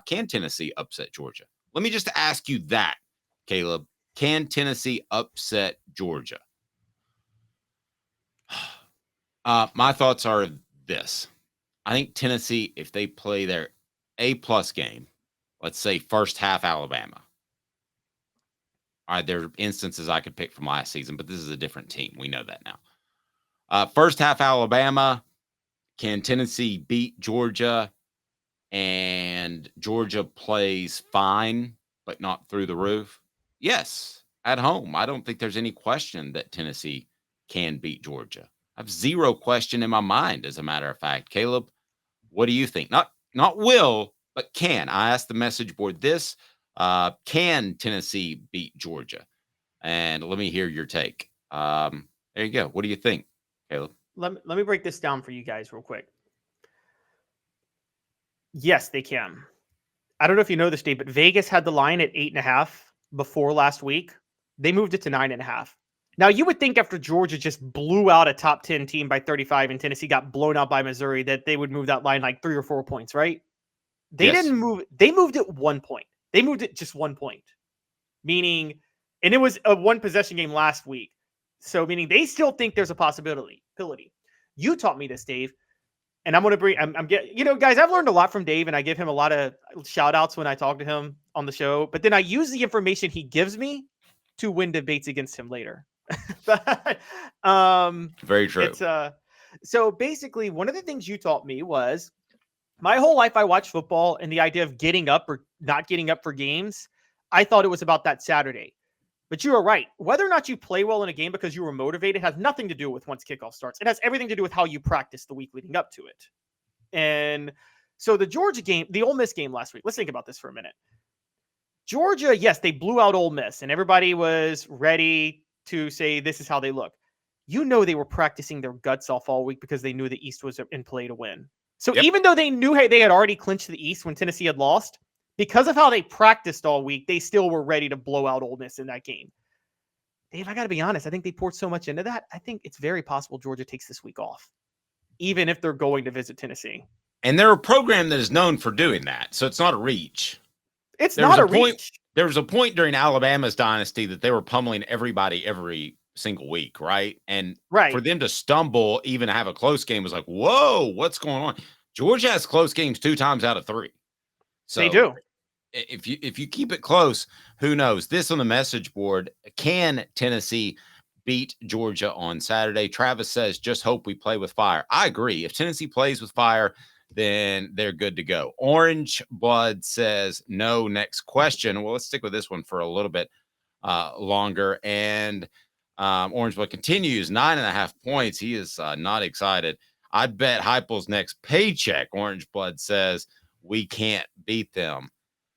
can Tennessee upset Georgia? Let me just ask you that, Caleb. Can Tennessee upset Georgia? My thoughts are this. I think Tennessee, if they play their A-plus game, let's say first half Alabama. All right, there are instances I could pick from last season, but this is a different team. We know that now. First half Alabama, can Tennessee beat Georgia and Georgia plays fine, but not through the roof? Yes, at home. I don't think there's any question that Tennessee can beat Georgia. I have zero question in my mind, as a matter of fact. Caleb, what do you think? Not will, but can. I asked the message board this. Can Tennessee beat Georgia? And let me hear your take. There you go. What do you think, Caleb? Let me break this down for you guys real quick. Yes, they can. I don't know if you know this, Dave, but Vegas had the line at 8.5 before last week. They moved it to 9.5. Now, you would think after Georgia just blew out a top 10 team by 35 and Tennessee got blown out by Missouri that they would move that line like 3 or 4 points, right? They didn't move. They moved it 1 point. They moved it just 1 point, meaning, and it was a one possession game last week. So meaning they still think there's a possibility. You taught me this, Dave. And I'm going to bring, I'm getting, guys, I've learned a lot from Dave and I give him a lot of shout outs when I talk to him on the show, but then I use the information he gives me to win debates against him later. But, very true. So basically one of the things you taught me was my whole life I watched football, and the idea of getting up or not getting up for games, I thought it was about that Saturday. But you are right. Whether or not you play well in a game because you were motivated has nothing to do with once kickoff starts. It has everything to do with how you practice the week leading up to it. And so the Georgia game, the Ole Miss game last week, let's think about this for a minute. Georgia, yes, they blew out Ole Miss, and everybody was ready to say this is how they look. They were practicing their guts off all week because they knew the East was in play to win. So even though they knew they had already clinched the East when Tennessee had lost, because of how they practiced all week, they still were ready to blow out Ole Miss in that game. Dave, I got to be honest. I think they poured so much into that. I think it's very possible Georgia takes this week off, even if they're going to visit Tennessee. And they're a program that is known for doing that, so it's not a reach. It's not a reach. There was a point during Alabama's dynasty that they were pummeling everybody every single week, right? And for them to stumble, even have a close game, was like, whoa, what's going on? Georgia has close games 2 times out of 3. So they do. If you keep it close, who knows? This on the message board. Can Tennessee beat Georgia on Saturday? Travis says, just hope we play with fire. I agree. If Tennessee plays with fire, then they're good to go. Orange Blood says, no, next question. Well, let's stick with this one for a little bit longer. And Orange Blood continues, 9.5 points. He is not excited. I bet Heupel's next paycheck, Orange Blood says, we can't beat them.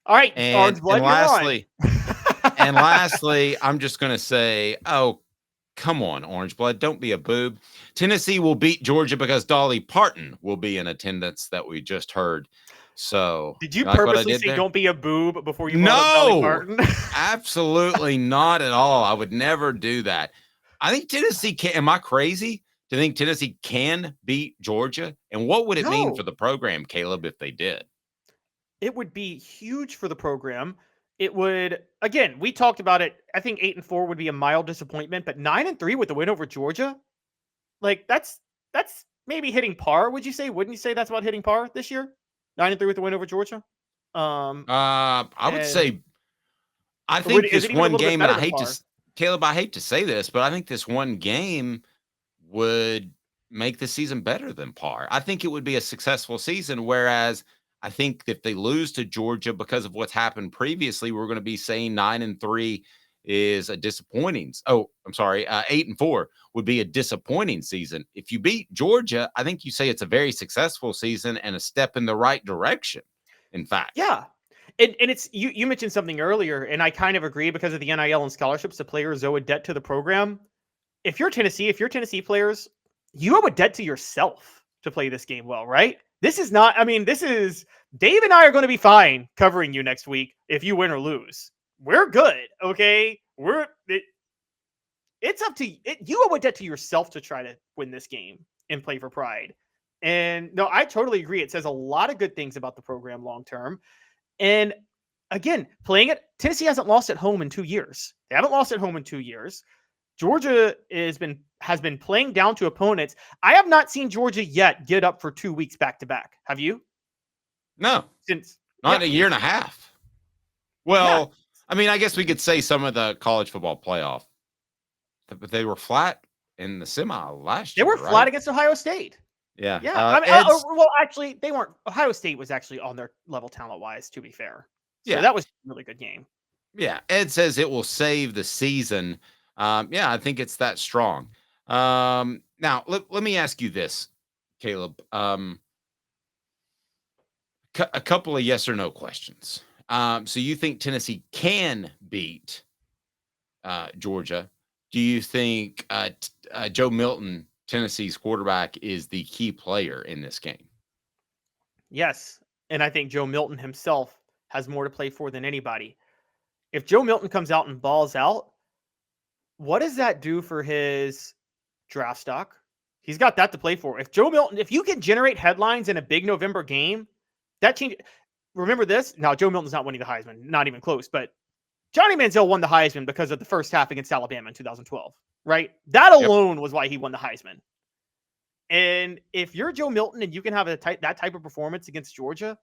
All right, Orange Blood, and lastly, I'm just going to say, oh, come on, Orange Blood, don't be a boob. Tennessee will beat Georgia because Dolly Parton will be in attendance, that we just heard. So did you purposely say don't be a boob before you brought up Dolly Parton? Absolutely not at all. I would never do that. I think Tennessee can. Am I crazy to think Tennessee can beat Georgia? And what would it mean for the program, Caleb, if they did? It would be huge for the program. It would, again, we talked about it. I think 8-4 would be a mild disappointment, but 9-3 with the win over Georgia, like that's maybe hitting par. Would you say? Wouldn't you say that's about hitting par this year? 9-3 with the win over Georgia. I would say. I think this one game, and I hate to, Caleb, I hate to say this, but I think this one game would make the season better than par. I think it would be a successful season, whereas I think if they lose to Georgia because of what's happened previously, we're going to be saying 9-3 is a disappointing. 8-4 would be a disappointing season. If you beat Georgia, I think you say it's a very successful season and a step in the right direction. In fact, yeah. And it's you mentioned something earlier, and I kind of agree because of the NIL and scholarships, the players owe a debt to the program. If you're Tennessee players, you owe a debt to yourself to play this game well, right? This is not, Dave and I are going to be fine covering you next week if you win or lose. We're good, okay? It's up to you. You owe a debt to yourself to try to win this game and play for pride. And no, I totally agree. It says a lot of good things about the program long term. And again, Tennessee hasn't lost at home in 2 years. They haven't lost at home in 2 years. Georgia has been playing down to opponents. I have not seen Georgia yet get up for 2 weeks back to back. Have you? No, Since not in a year and a half. Well, I mean, I guess we could say some of the college football playoff, but they were flat in the semi last they year. were flat against Ohio State. Yeah. Yeah. I mean, well, actually, they weren't. Ohio State was actually on their level talent wise, to be fair. So that was a really good game. Yeah. Ed says it will save the season. Yeah, I think it's that strong. Now, let me ask you this, Caleb. A couple of yes or no questions. So you think Tennessee can beat Georgia? Do you think Joe Milton, Tennessee's quarterback, is the key player in this game? Yes. And I think Joe Milton himself has more to play for than anybody. If Joe Milton comes out and balls out, what does that do for his draft stock? He's got that to play for. If you can generate headlines in a big November game, that changes. Remember this? Now, Joe Milton's not winning the Heisman, not even close, but Johnny Manziel won the Heisman because of the first half against Alabama in 2012, right? That alone was why he won the Heisman. And if you're Joe Milton and you can have that type of performance against Georgia,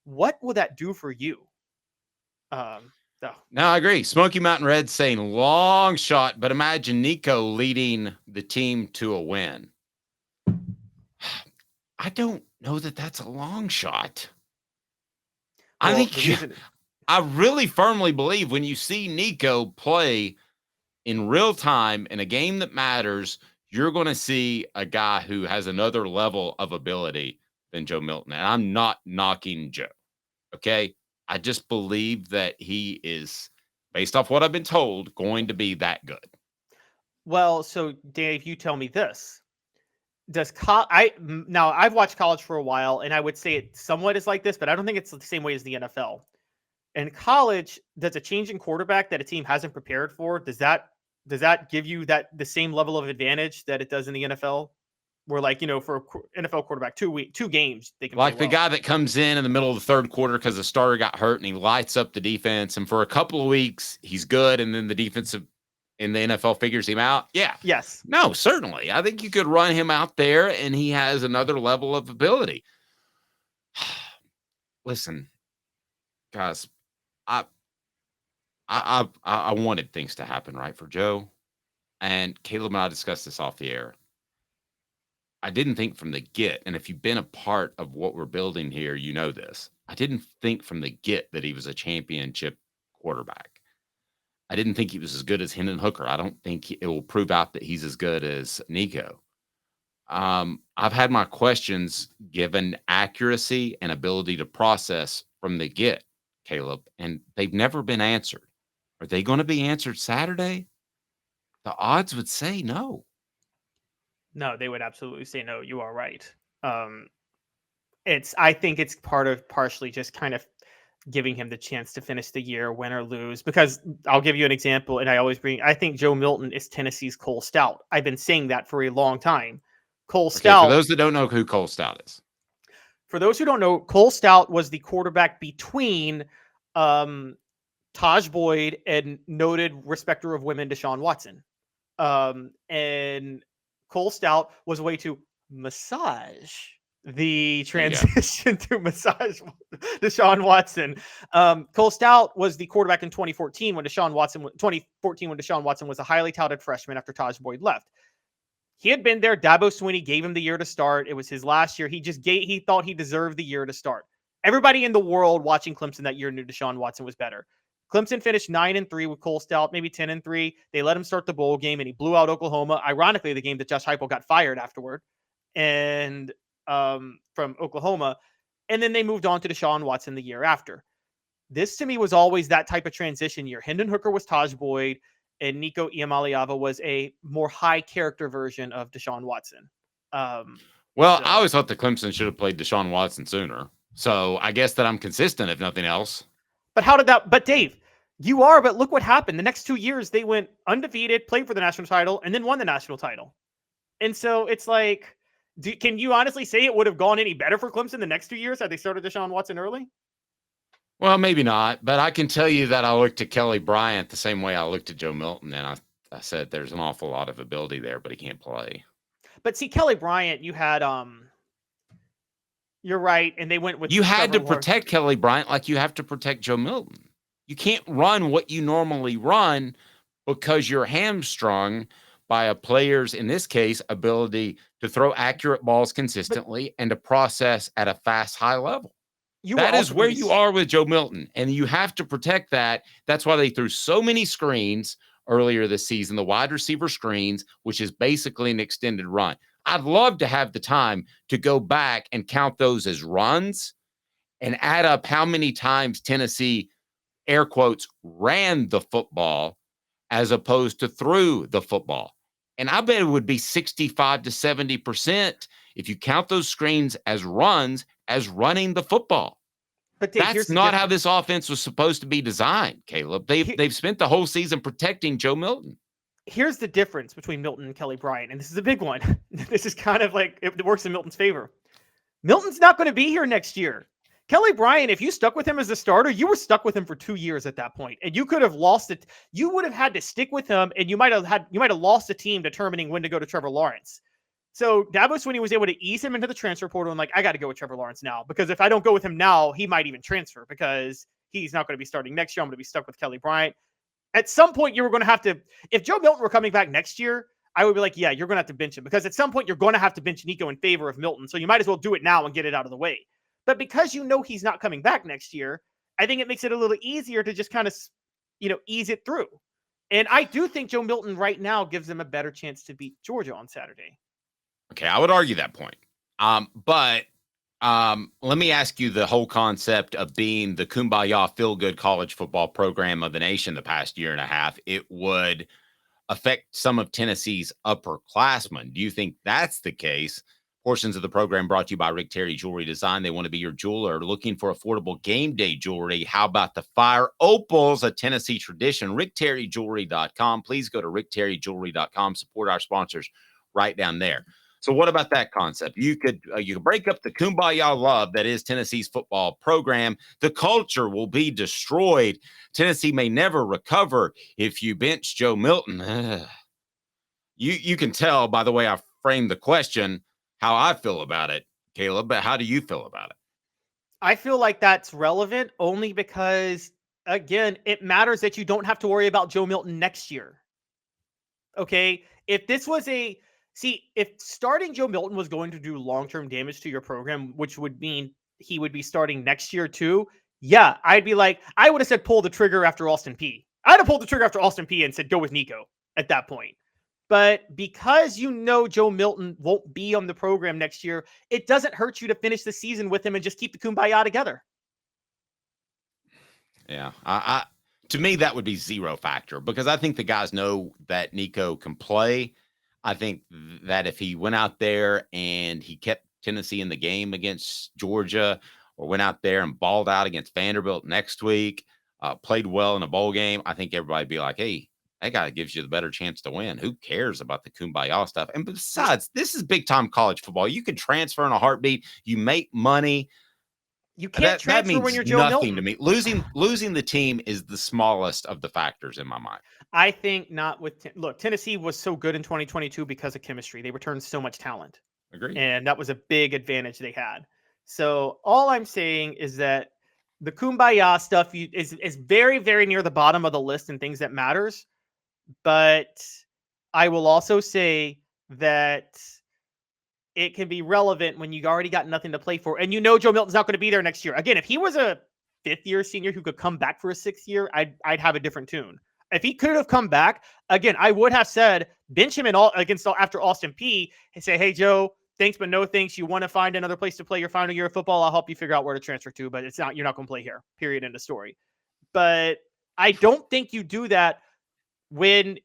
what will that do for you? No, I agree. Smoky Mountain Red saying long shot, but imagine Nico leading the team to a win. I don't know that that's a long shot. Well, I really firmly believe when you see Nico play in real time in a game that matters, you're going to see a guy who has another level of ability than Joe Milton. And I'm not knocking Joe. Okay. I just believe that he is, based off what I've been told, going to be that good. Well, so Dave, you tell me this. Now I've watched college for a while, and I would say it somewhat is like this, but I don't think it's the same way as the NFL. In college, does a change in quarterback that a team hasn't prepared for, does that give you the same level of advantage that it does in the NFL? Where, like, for an NFL quarterback, 2 games, they can like the guy that comes in the middle of the third quarter because the starter got hurt and he lights up the defense, and for a couple of weeks he's good, and then the defensive in the NFL figures him out. Yeah. Yes. No, certainly. I think you could run him out there and he has another level of ability. Listen, guys, I wanted things to happen right for Joe, and Caleb and I discussed this off the air. I didn't think from the get, and if you've been a part of what we're building here, you know this. I didn't think from the get that he was a championship quarterback. I didn't think he was as good as Hendon Hooker. I don't think it will prove out that he's as good as Nico. I've had my questions given accuracy and ability to process from the get, Caleb, and they've never been answered. Are they going to be answered Saturday? The odds would say no. No, they would absolutely say no. You are right. I think it's partially just kind of giving him the chance to finish the year, win or lose, because I'll give you an example. And I think Joe Milton is Tennessee's Cole Stout. I've been saying that for a long time. Stout. For those that don't know who Cole Stout is. For those who don't know, Cole Stout was the quarterback between Taj Boyd and noted respecter of women, Deshaun Watson. And Cole Stout was a way to massage the transition to massage Deshaun Watson. Cole Stout was the quarterback in 2014 when Deshaun Watson was a highly touted freshman after Taj Boyd left. He had been there. Dabo Swinney gave him the year to start. It was his last year. He thought he deserved the year to start. Everybody in the world watching Clemson that year knew Deshaun Watson was better. Clemson finished 9-3 with Cole Stout, maybe 10-3. They let him start the bowl game, and he blew out Oklahoma. Ironically, the game that Josh Heupel got fired afterward, and from Oklahoma, and then they moved on to Deshaun Watson the year after. This to me was always that type of transition year. Hendon Hooker was Taj Boyd, and Nico Iamaleava was a more high character version of Deshaun Watson. I always thought that Clemson should have played Deshaun Watson sooner. So I guess that I'm consistent, if nothing else. But Dave, you are, but look what happened. The next 2 years, they went undefeated, played for the national title, and then won the national title. And so it's like, can you honestly say it would have gone any better for Clemson the next 2 years had they started Deshaun Watson early? Well, maybe not, but I can tell you that I looked at Kelly Bryant the same way I looked at Joe Milton, and I said there's an awful lot of ability there, but he can't play. But see, Kelly Bryant, you had you're right, and they went with You had Trevor to Lawrence. protect Kelly Bryant like you have to protect Joe Milton. You can't run what you normally run because you're hamstrung by a player's, in this case, ability to throw accurate balls consistently and to process at a fast, high level. That is where you are with Joe Milton, and you have to protect that. That's why they threw so many screens earlier this season, the wide receiver screens, which is basically an extended run. I'd love to have the time to go back and count those as runs and add up how many times Tennessee, air quotes, ran the football as opposed to threw the football. And I bet it would be 65 to 70% if you count those screens as runs, as running the football. But Dave, that's not how this offense was supposed to be designed, Caleb. They've spent the whole season protecting Joe Milton. Here's the difference between Milton and Kelly Bryant, and this is a big one. This is kind of like it works in Milton's favor. Milton's not going to be here next year. Kelly Bryant, if you stuck with him as a starter, you were stuck with him for 2 years at that point, and you could have lost it. You would have had to stick with him, and you might have lost the team determining when to go to Trevor Lawrence. So Davos, when he was able to ease him into the transfer portal, and like, I got to go with Trevor Lawrence now, because if I don't go with him now, he might even transfer because he's not going to be starting next year. I'm going to be stuck with Kelly Bryant. At some point, you were going to have to, if Joe Milton were coming back next year, I would be like, yeah, you're going to have to bench him, because at some point you're going to have to bench Nico in favor of Milton. So you might as well do it now and get it out of the way. But because you know he's not coming back next year, I think it makes it a little easier to just kind of, ease it through. And I do think Joe Milton right now gives them a better chance to beat Georgia on Saturday. Okay, I would argue that point. But let me ask you the whole concept of being the kumbaya feel-good college football program of the nation the past year and a half. It would affect some of Tennessee's upperclassmen. Do you think that's the case? Portions of the program brought to you by Rick Terry Jewelry Design. They want to be your jeweler. Looking for affordable game day jewelry? How about the Fire Opals, a Tennessee tradition? RickTerryJewelry.com. Please go to RickTerryJewelry.com. Support our sponsors right down there. So what about that concept? You could break up the kumbaya love that is Tennessee's football program. The culture will be destroyed. Tennessee may never recover if you bench Joe Milton. You can tell by the way I framed the question how I feel about it, Caleb, but how do you feel about it? I feel like that's relevant only because, again, it matters that you don't have to worry about Joe Milton next year. Okay? If this was if starting Joe Milton was going to do long-term damage to your program, which would mean he would be starting next year too, yeah, I'd be like, I would have said pull the trigger after Austin Peay. I'd have pulled the trigger after Austin Peay and said go with Nico at that point. But because Joe Milton won't be on the program next year, it doesn't hurt you to finish the season with him and just keep the kumbaya together. Yeah, to me, that would be zero factor, because I think the guys know that Nico can play. I think that if he went out there and he kept Tennessee in the game against Georgia, or went out there and balled out against Vanderbilt next week, played well in a bowl game, I think everybody'd be like, hey, that guy gives you the better chance to win. Who cares about the kumbaya stuff? And besides, this is big-time college football. You can transfer in a heartbeat. You make money. You can't transfer when you're Joe Milton. To me. Losing the team is the smallest of the factors in my mind. I think not with look, Tennessee was so good in 2022 because of chemistry. They returned so much talent. Agreed. And that was a big advantage they had. So all I'm saying is that the kumbaya stuff is very, very near the bottom of the list and things that matters. But I will also say that it can be relevant when you already got nothing to play for. And Joe Milton's not going to be there next year. Again, if he was a fifth-year senior who could come back for a sixth year, I'd have a different tune. If he could have come back, again, I would have said bench him after Austin Peay and say, hey, Joe, thanks, but no thanks. You want to find another place to play your final year of football? I'll help you figure out where to transfer to, but you're not going to play here. Period. End of story. But I don't think you do that when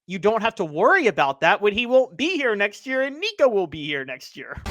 you don't have to worry about that, when he won't be here next year and Nico will be here next year.